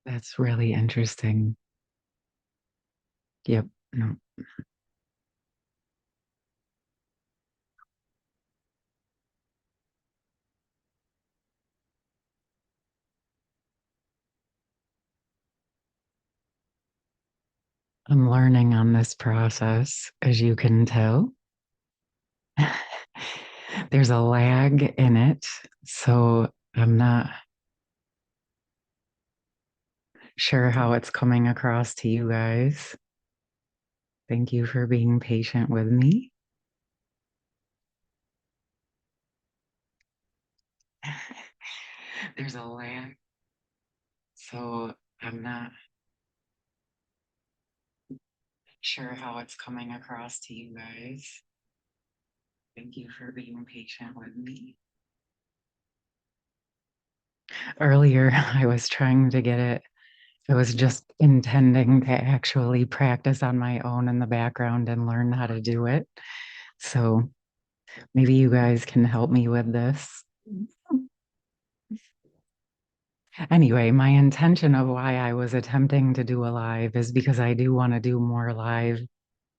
That's really interesting. Yep. No, I'm learning on this process, as you can tell. There's a lag in it, so I'm not sure how it's coming across to you guys. Thank you for being patient with me. There's a lag, so I'm not sure how it's coming across to you guys. Thank you for being patient with me. Earlier, I was trying to get it. I was just intending to actually practice on my own in the background and learn how to do it. So maybe you guys can help me with this. Anyway, my intention of why I was attempting to do a live is because I do want to do more live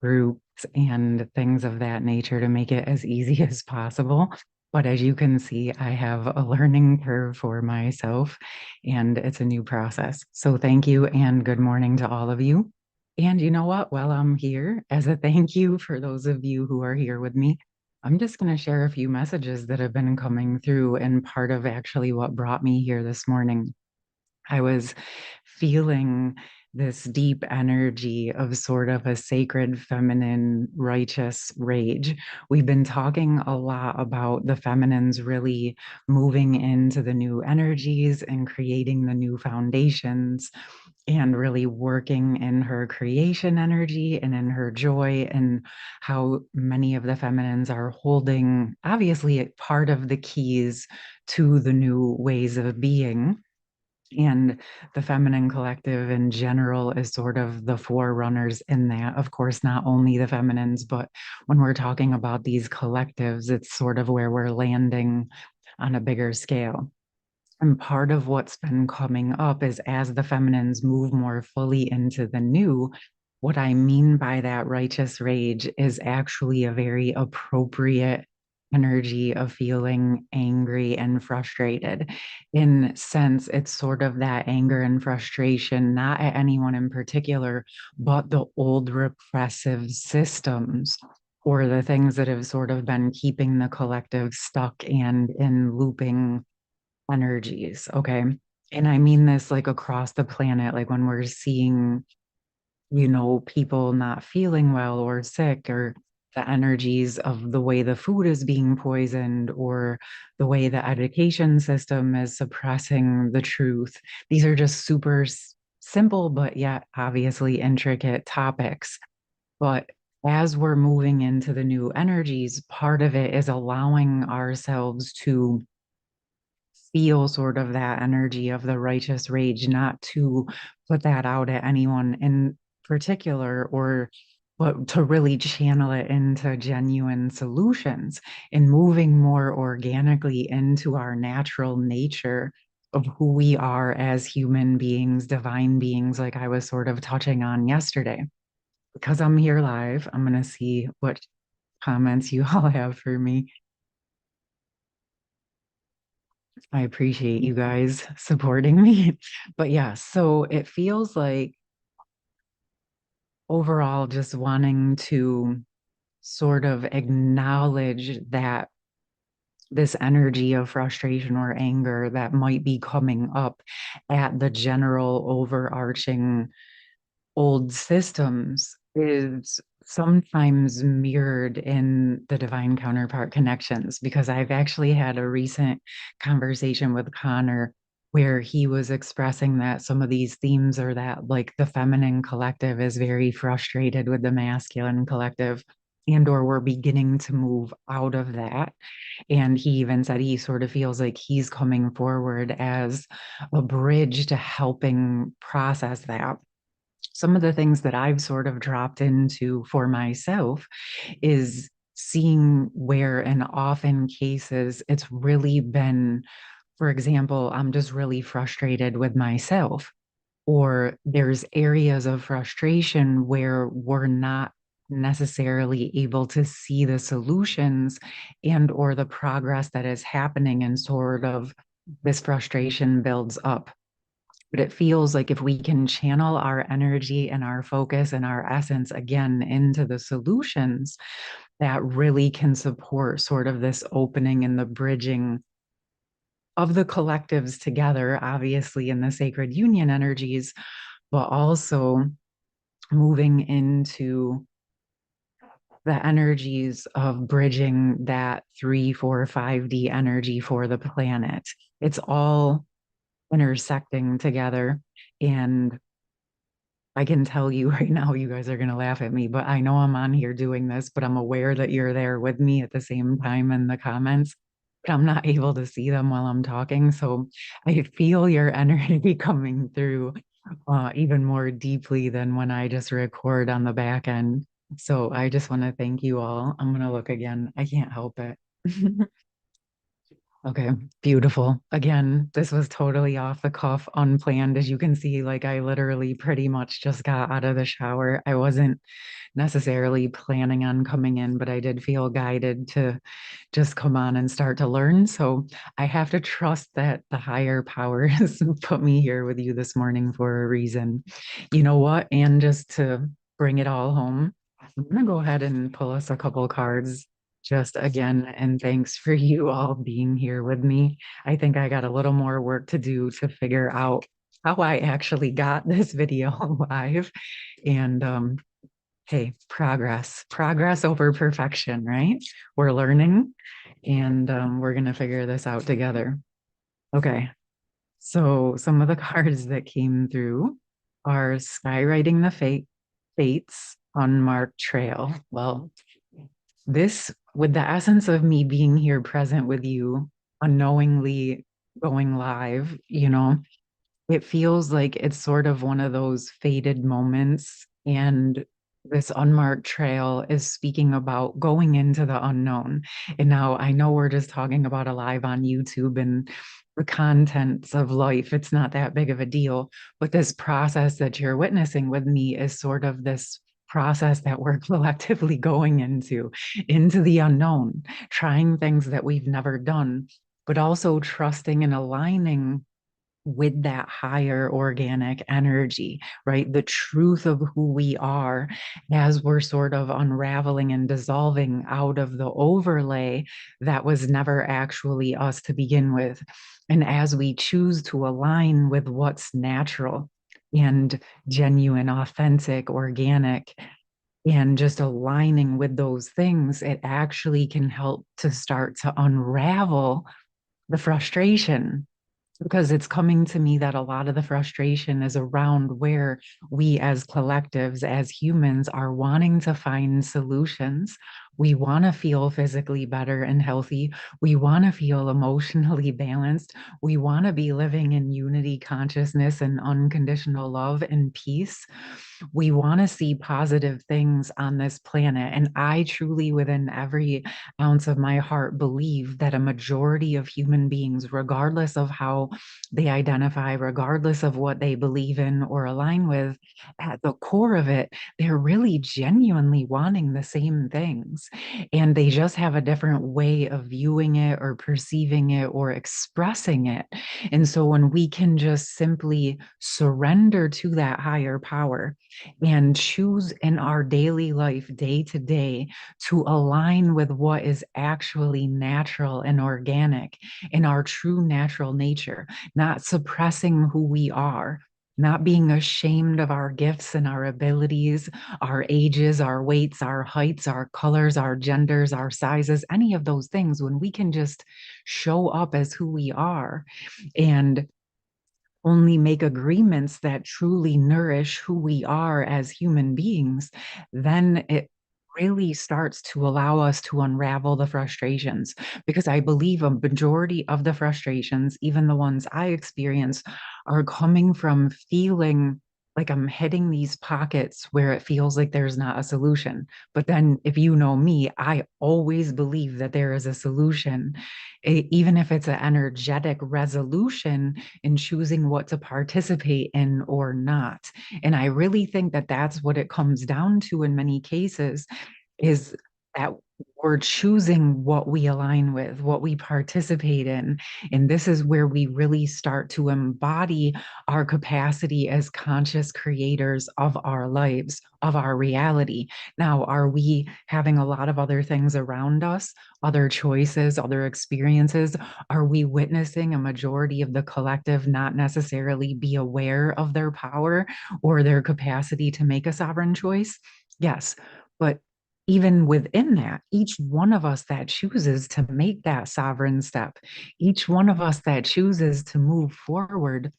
groups and things of that nature to make it as easy as possible. But as you can see, I have a learning curve for myself and it's a new process. So thank you and good morning to all of you. And you know what? While I'm here, as a thank you for those of you who are here with me, I'm just going to share a few messages that have been coming through and part of actually what brought me here this morning. I was feeling this deep energy of sort of a sacred, feminine, righteous rage. We've been talking a lot about the feminines really moving into the new energies and creating the new foundations and really working in her creation energy and in her joy, and how many of the feminines are holding, obviously, part of the keys to the new ways of being. And the feminine collective in general is sort of the forerunners in that. Of course, not only the feminines, but when we're talking about these collectives, it's sort of where we're landing on a bigger scale. And part of what's been coming up is as the feminines move more fully into the new, what I mean by that righteous rage is actually a very appropriate energy of feeling angry and frustrated. In sense, it's sort of that anger and frustration, not at anyone in particular, but the old repressive systems or the things that have sort of been keeping the collective stuck and in looping energies. Okay. And I mean this like across the planet, like when we're seeing, people not feeling well or sick, or the energies of the way the food is being poisoned, or the way the education system is suppressing the truth. These are just super simple, but yet obviously intricate topics. But as we're moving into the new energies, part of it is allowing ourselves to feel sort of that energy of the righteous rage, not to put that out at anyone in particular, or but to really channel it into genuine solutions and moving more organically into our natural nature of who we are as human beings, divine beings, like I was sort of touching on yesterday. Because I'm here live, I'm going to see what comments you all have for me. I appreciate you guys supporting me. But yeah, so it feels like overall just wanting to sort of acknowledge that this energy of frustration or anger that might be coming up at the general overarching old systems is sometimes mirrored in the divine counterpart connections, because I've actually had a recent conversation with Connor where he was expressing that some of these themes are that like the feminine collective is very frustrated with the masculine collective, and or we're beginning to move out of that. And he even said he sort of feels like he's coming forward as a bridge to helping process that. Some of the things that I've sort of dropped into for myself is seeing where, in often cases, it's really been, for example, I'm just really frustrated with myself. or there's areas of frustration where we're not necessarily able to see the solutions and or the progress that is happening, and sort of this frustration builds up. But it feels like if we can channel our energy and our focus and our essence again into the solutions, that really can support sort of this opening and the bridging of the collectives together, obviously in the sacred union energies, but also moving into the energies of bridging that 3, 4, 5D energy for the planet. It's all intersecting together. And I can tell you right now, you guys are going to laugh at me, but I know I'm on here doing this, but I'm aware that you're there with me at the same time in the comments. But I'm not able to see them while I'm talking. So I feel your energy coming through even more deeply than when I just record on the back end. So I just want to thank you all. I'm going to look again. I can't help it. Okay, beautiful. Again, this was totally off the cuff, unplanned. As you can see, like I literally pretty much just got out of the shower. I wasn't necessarily planning on coming in, but I did feel guided to just come on and start to learn. So I have to trust that the higher powers put me here with you this morning for a reason. You know what? And just to bring it all home, I'm gonna go ahead and pull us a couple cards just again, and thanks for you all being here with me. I think I got a little more work to do to figure out how I actually got this video live. And hey, progress over perfection, right? We're learning, and we're gonna figure this out together. Okay, so some of the cards that came through are skywriting the fates, unmarked trail. Well, this, with the essence of me being here present with you, unknowingly going live, it feels like it's sort of one of those fated moments. And this unmarked trail is speaking about going into the unknown. And now I know we're just talking about a live on YouTube and the contents of life. It's not that big of a deal. But this process that you're witnessing with me is sort of this process that we're collectively going into the unknown, trying things that we've never done, but also trusting and aligning with that higher organic energy, right? The truth of who we are as we're sort of unraveling and dissolving out of the overlay that was never actually us to begin with. And as we choose to align with what's natural and genuine, authentic, organic, and just aligning with those things, it actually can help to start to unravel the frustration, because it's coming to me that a lot of the frustration is around where we as collectives, as humans, are wanting to find solutions. We want to feel physically better and healthy. We want to feel emotionally balanced. We want to be living in unity, consciousness, and unconditional love and peace. We want to see positive things on this planet. And I truly, within every ounce of my heart, believe that a majority of human beings, regardless of how they identify, regardless of what they believe in or align with, at the core of it, they're really genuinely wanting the same things. And they just have a different way of viewing it or perceiving it or expressing it. And so when we can just simply surrender to that higher power and choose in our daily life, day to day, to align with what is actually natural and organic in our true natural nature, not suppressing who we are, not being ashamed of our gifts and our abilities, our ages, our weights, our heights, our colors, our genders, our sizes, any of those things, when we can just show up as who we are and only make agreements that truly nourish who we are as human beings, then it really starts to allow us to unravel the frustrations. Because I believe a majority of the frustrations, even the ones I experience, are coming from feeling like I'm hitting these pockets where it feels like there's not a solution. But then, if you know me, I always believe that there is a solution, even if it's an energetic resolution in choosing what to participate in or not. And I really think that that's what it comes down to in many cases is that we're choosing what we align with, what we participate in. And this is where we really start to embody our capacity as conscious creators of our lives, of our reality. Now, are we having a lot of other things around us, other choices, other experiences? Are we witnessing a majority of the collective not necessarily be aware of their power or their capacity to make a sovereign choice? Yes. But even within that, each one of us that chooses to make that sovereign step, each one of us that chooses to move forward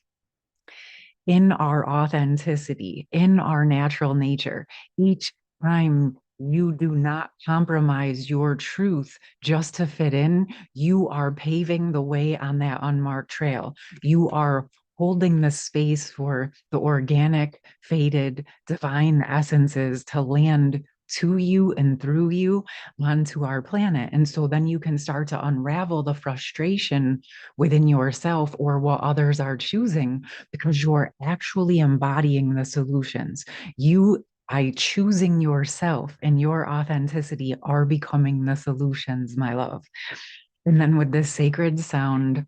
in our authenticity, in our natural nature, each time you do not compromise your truth just to fit in, you are paving the way on that unmarked trail. You are holding the space for the organic, faded, divine essences to land to you and through you onto our planet. And so then you can start to unravel the frustration within yourself or what others are choosing because you're actually embodying the solutions. You, by choosing yourself and your authenticity, are becoming the solutions, my love. And then with this sacred sound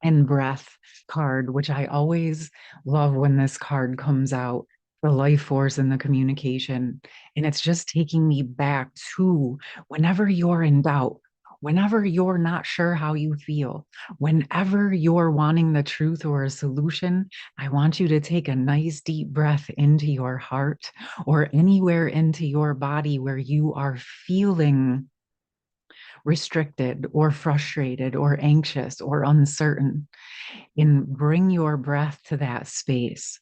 and breath card, which I always love when this card comes out, the life force and the communication. And it's just taking me back to whenever you're in doubt, whenever you're not sure how you feel, whenever you're wanting the truth or a solution, I want you to take a nice deep breath into your heart or anywhere into your body where you are feeling restricted or frustrated or anxious or uncertain, and bring your breath to that space.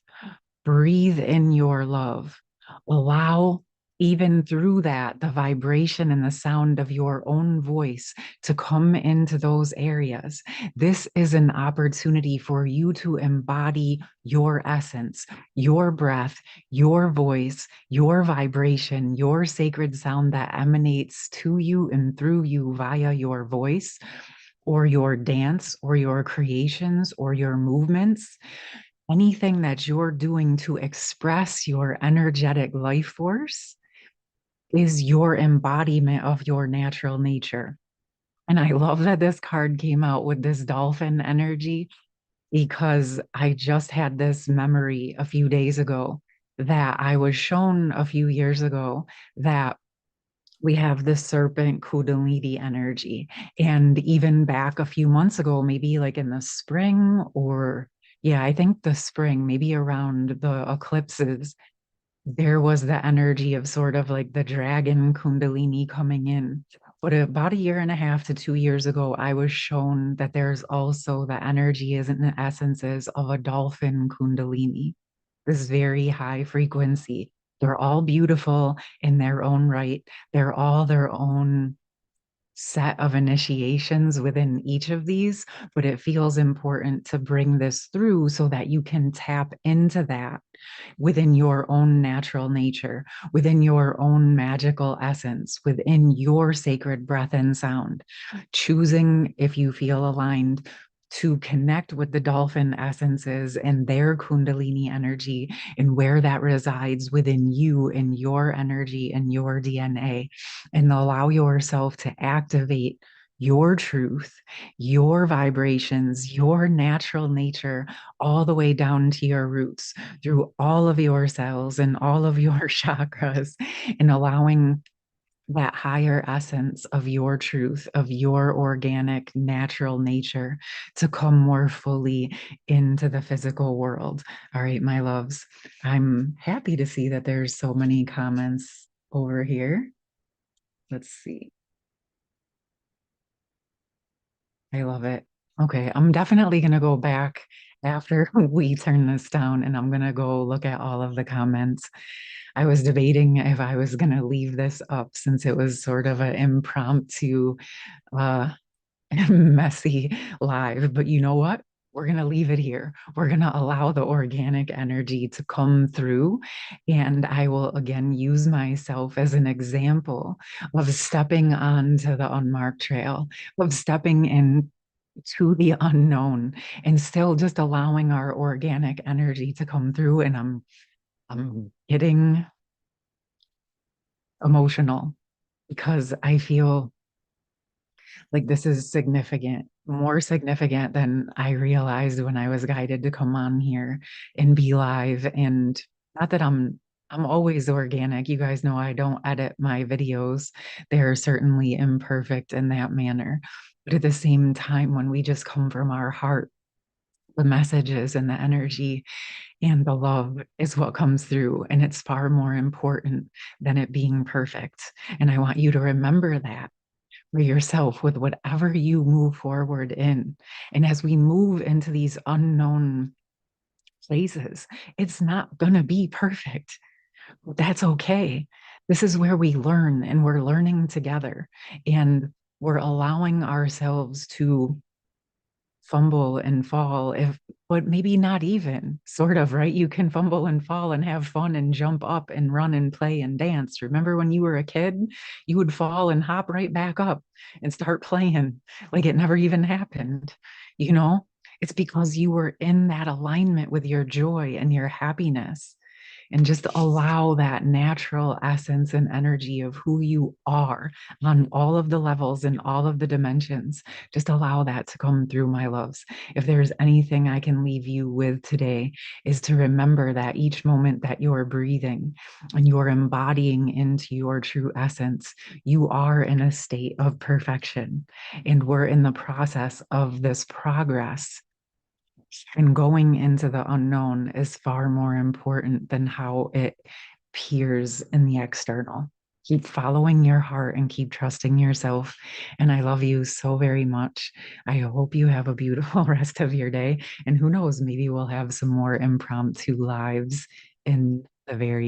Breathe in your love. Allow, even through that, the vibration and the sound of your own voice to come into those areas. This is an opportunity for you to embody your essence, your breath, your voice, your vibration, your sacred sound that emanates to you and through you via your voice or your dance or your creations or your movements, anything that you're doing to express your energetic life force is your embodiment of your natural nature. And I love that this card came out with this dolphin energy because I just had this memory a few days ago that I was shown a few years ago that we have the serpent kundalini energy. And even back a few months ago, maybe like in the spring or yeah, I think the spring, maybe around the eclipses, there was the energy of sort of like the dragon kundalini coming in. But about a year and a half to 2 years ago, I was shown that there's also the energies and the essences of a dolphin kundalini, this very high frequency. They're all beautiful in their own right. They're all their own set of initiations within each of these, but it feels important to bring this through so that you can tap into that within your own natural nature, within your own magical essence, within your sacred breath and sound, choosing if you feel aligned to connect with the dolphin essences and their kundalini energy and where that resides within you and your energy and your DNA, and allow yourself to activate your truth, your vibrations, your natural nature, all the way down to your roots through all of your cells and all of your chakras, and allowing that higher essence of your truth, of your organic, natural nature to come more fully into the physical world. All right, my loves, I'm happy to see that there's so many comments over here. Let's see. I love it. Okay, I'm definitely going to go back after we turn this down and I'm going to go look at all of the comments. I was debating if I was going to leave this up since it was sort of an impromptu, uh, messy live, but you know what? we're going to leave it here. We're going to allow the organic energy to come through. And I will again use myself as an example of stepping onto the unmarked trail, of stepping in to the unknown and still just allowing our organic energy to come through. And I'm getting emotional because I feel like this is significant, more significant than I realized when I was guided to come on here and be live. And not that I'm always organic. You guys know I don't edit my videos. They're certainly imperfect in that manner. But at the same time, when we just come from our heart, the messages and the energy and the love is what comes through. And it's far more important than it being perfect. And I want you to remember that for yourself with whatever you move forward in. And as we move into these unknown places, it's not going to be perfect. That's okay. This is where we learn and we're learning together and we're allowing ourselves to fumble and fall if but maybe not even sort of right you can fumble and fall and have fun and jump up and run and play and dance. Remember when you were a kid, you would fall and hop right back up and start playing like it never even happened, you know. It's because you were in that alignment with your joy and your happiness, and just allow that natural essence and energy of who you are on all of the levels and all of the dimensions. Just allow that to come through, my loves. If there's anything I can leave you with today, is to remember that each moment that you're breathing and you're embodying into your true essence, you are in a state of perfection. And we're in the process of this progress, and going into the unknown is far more important than how it appears in the external. Keep following your heart and keep trusting yourself. And I love you so very much. I hope you have a beautiful rest of your day. And who knows, maybe we'll have some more impromptu lives in the very